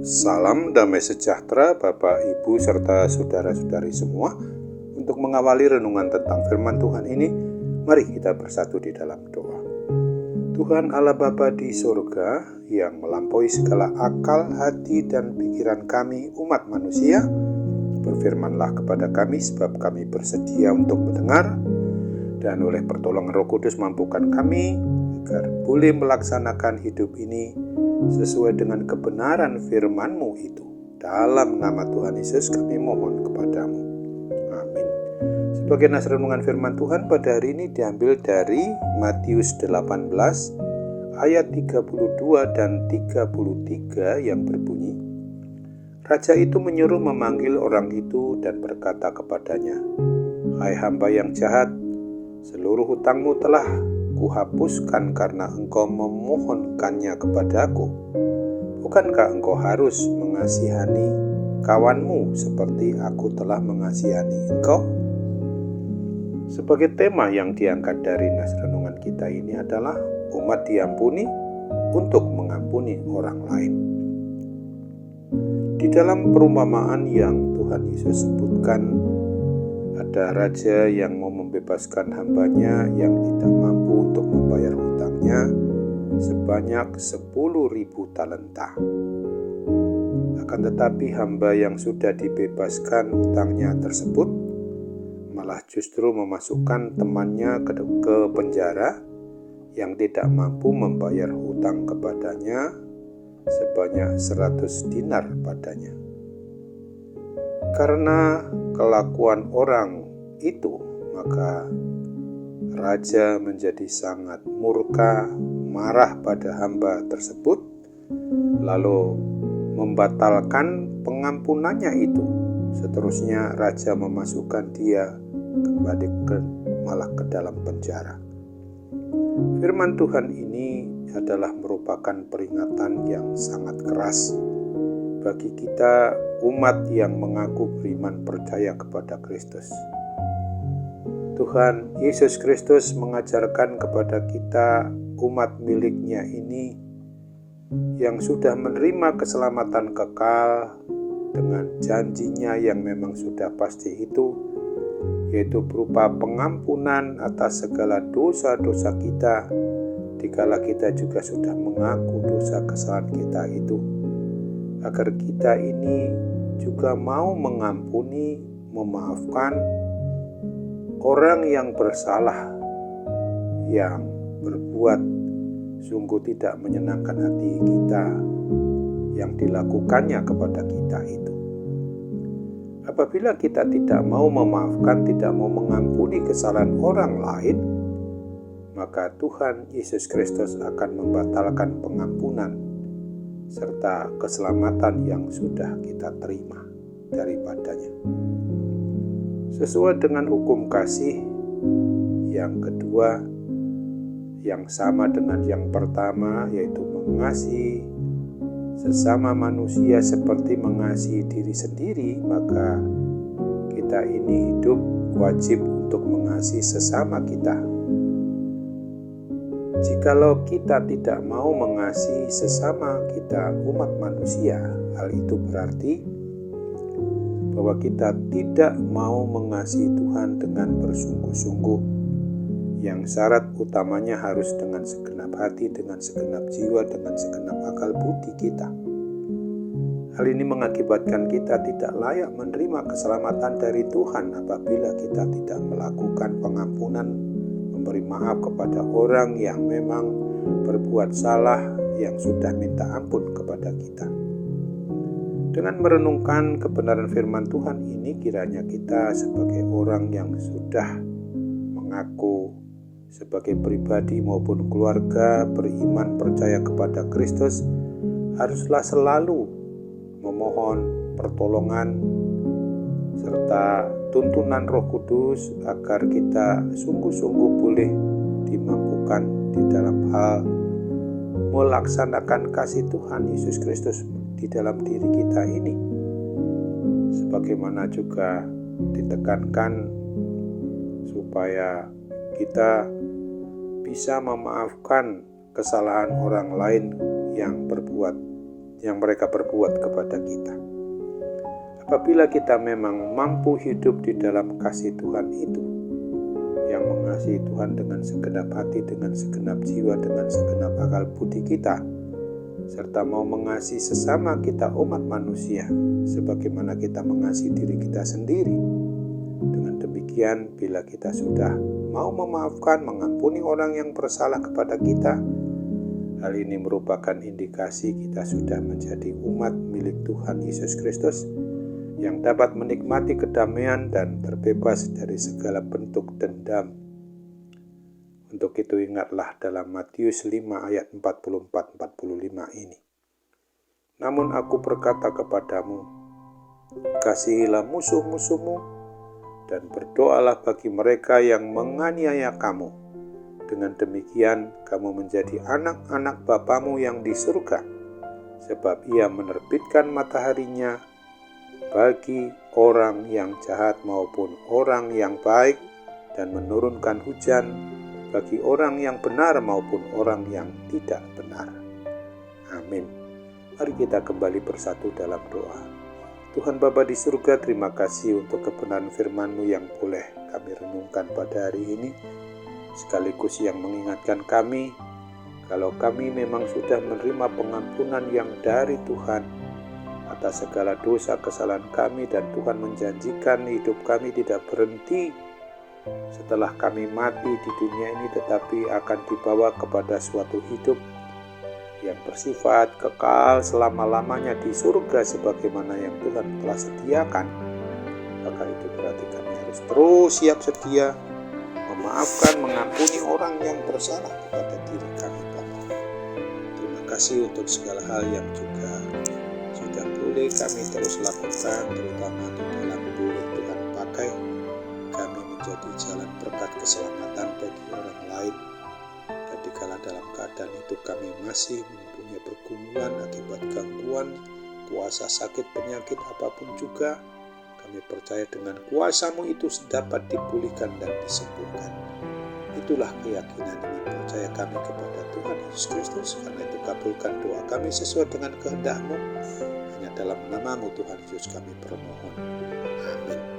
Salam damai sejahtera Bapak, Ibu, serta saudara-saudari semua. Untuk mengawali renungan tentang firman Tuhan ini, mari kita bersatu di dalam doa. Tuhan Allah Bapa di surga yang melampaui segala akal, hati, dan pikiran kami umat manusia, berfirmanlah kepada kami sebab kami bersedia untuk mendengar, dan oleh pertolongan Roh Kudus mampukan kami agar boleh melaksanakan hidup ini sesuai dengan kebenaran firman-Mu itu. Dalam nama Tuhan Yesus kami mohon kepadamu. Amin. Sebagai nas renungan firman Tuhan pada hari ini diambil dari Matius 18 ayat 32 dan 33 yang berbunyi, Raja itu menyuruh memanggil orang itu dan berkata kepadanya, Hai hamba yang jahat, seluruh hutangmu telah kuhapuskan karena engkau memohonkannya kepadaku. Bukankah engkau harus mengasihani kawanmu seperti aku telah mengasihani engkau? Sebagai tema yang diangkat dari nas renungan kita ini adalah umat diampuni untuk mengampuni orang lain. Di dalam perumpamaan yang Tuhan Yesus sebutkan, ada raja yang mau membebaskan hambanya yang tidak mampu untuk membayar hutangnya sebanyak 10.000 talenta. Akan tetapi hamba yang sudah dibebaskan hutangnya tersebut malah justru memasukkan temannya ke penjara yang tidak mampu membayar hutang kepadanya sebanyak 100 dinar padanya. Karena kelakuan orang itu, maka raja menjadi sangat murka, marah pada hamba tersebut, lalu membatalkan pengampunannya itu. Seterusnya raja memasukkan dia kembali malah ke dalam penjara. Firman Tuhan ini adalah merupakan peringatan yang sangat keras bagi kita umat yang mengaku beriman percaya kepada Kristus. Tuhan Yesus Kristus mengajarkan kepada kita umat miliknya ini yang sudah menerima keselamatan kekal dengan janjinya yang memang sudah pasti itu, yaitu berupa pengampunan atas segala dosa-dosa kita dikala kita juga sudah mengaku dosa kesalahan kita itu, agar kita ini juga mau mengampuni, memaafkan orang yang bersalah, yang berbuat sungguh tidak menyenangkan hati kita yang dilakukannya kepada kita itu. Apabila kita tidak mau memaafkan, tidak mau mengampuni kesalahan orang lain, maka Tuhan Yesus Kristus akan membatalkan pengampunan serta keselamatan yang sudah kita terima daripadanya. Sesuai dengan hukum kasih yang kedua, yang sama dengan yang pertama, yaitu mengasihi sesama manusia seperti mengasihi diri sendiri, maka kita ini hidup wajib untuk mengasihi sesama kita. Jikalau kita tidak mau mengasihi sesama kita umat manusia, hal itu berarti bahwa kita tidak mau mengasihi Tuhan dengan bersungguh-sungguh, yang syarat utamanya harus dengan segenap hati, dengan segenap jiwa, dengan segenap akal budi kita. Hal ini mengakibatkan kita tidak layak menerima keselamatan dari Tuhan apabila kita tidak melakukan pengampunan, memberi maaf kepada orang yang memang berbuat salah, yang sudah minta ampun kepada kita. Dengan merenungkan kebenaran firman Tuhan ini, kiranya kita sebagai orang yang sudah mengaku sebagai pribadi maupun keluarga beriman percaya kepada Kristus, haruslah selalu memohon pertolongan serta tuntunan Roh Kudus agar kita sungguh-sungguh boleh dimampukan di dalam hal melaksanakan kasih Tuhan Yesus Kristus di dalam diri kita ini. Sebagaimana juga ditekankan supaya kita bisa memaafkan kesalahan orang lain yang berbuat yang mereka perbuat kepada kita. Apabila kita memang mampu hidup di dalam kasih Tuhan itu, yang mengasihi Tuhan dengan segenap hati, dengan segenap jiwa, dengan segenap akal budi kita, serta mau mengasihi sesama kita umat manusia sebagaimana kita mengasihi diri kita sendiri. Dengan demikian, bila kita sudah mau memaafkan, mengampuni orang yang bersalah kepada kita, hal ini merupakan indikasi kita sudah menjadi umat milik Tuhan Yesus Kristus yang dapat menikmati kedamaian dan terbebas dari segala bentuk dendam. Untuk itu ingatlah dalam Matius 5 ayat 44-45 ini. Namun aku berkata kepadamu, kasihilah musuh-musuhmu dan berdoalah bagi mereka yang menganiaya kamu. Dengan demikian kamu menjadi anak-anak Bapamu yang di surga, sebab Ia menerbitkan mataharinya bagi orang yang jahat maupun orang yang baik, dan menurunkan hujan bagi orang yang benar maupun orang yang tidak benar. Amin. Mari kita kembali bersatu dalam doa. Tuhan Bapa di surga, terima kasih untuk kebenaran firman-Mu yang boleh kami renungkan pada hari ini, sekaligus yang mengingatkan kami kalau kami memang sudah menerima pengampunan yang dari Tuhan atas segala dosa kesalahan kami, dan Tuhan menjanjikan hidup kami tidak berhenti setelah kami mati di dunia ini, tetapi akan dibawa kepada suatu hidup yang bersifat kekal selama-lamanya di surga sebagaimana yang Tuhan telah sediakan. Maka itu berarti kami harus terus siap sedia memaafkan, mengampuni orang yang bersalah kepada diri kami, Bapa. Terima kasih untuk segala hal yang juga sudah boleh kami terus lakukan, terutama di dalam boleh Tuhan pakai kami menjadi jalan berkat keselamatan bagi orang lain. Dan dikala dalam keadaan itu kami masih mempunyai pergumulan akibat gangguan, kuasa sakit, penyakit apapun juga, kami percaya dengan kuasa-Mu itu dapat dipulihkan dan disembuhkan. Itulah keyakinan dan percaya kami kepada Tuhan Yesus Kristus. Karena itu kabulkan doa kami sesuai dengan kehendak-Mu. Hanya dalam nama-Mu Tuhan Yesus kami bermohon. Amin.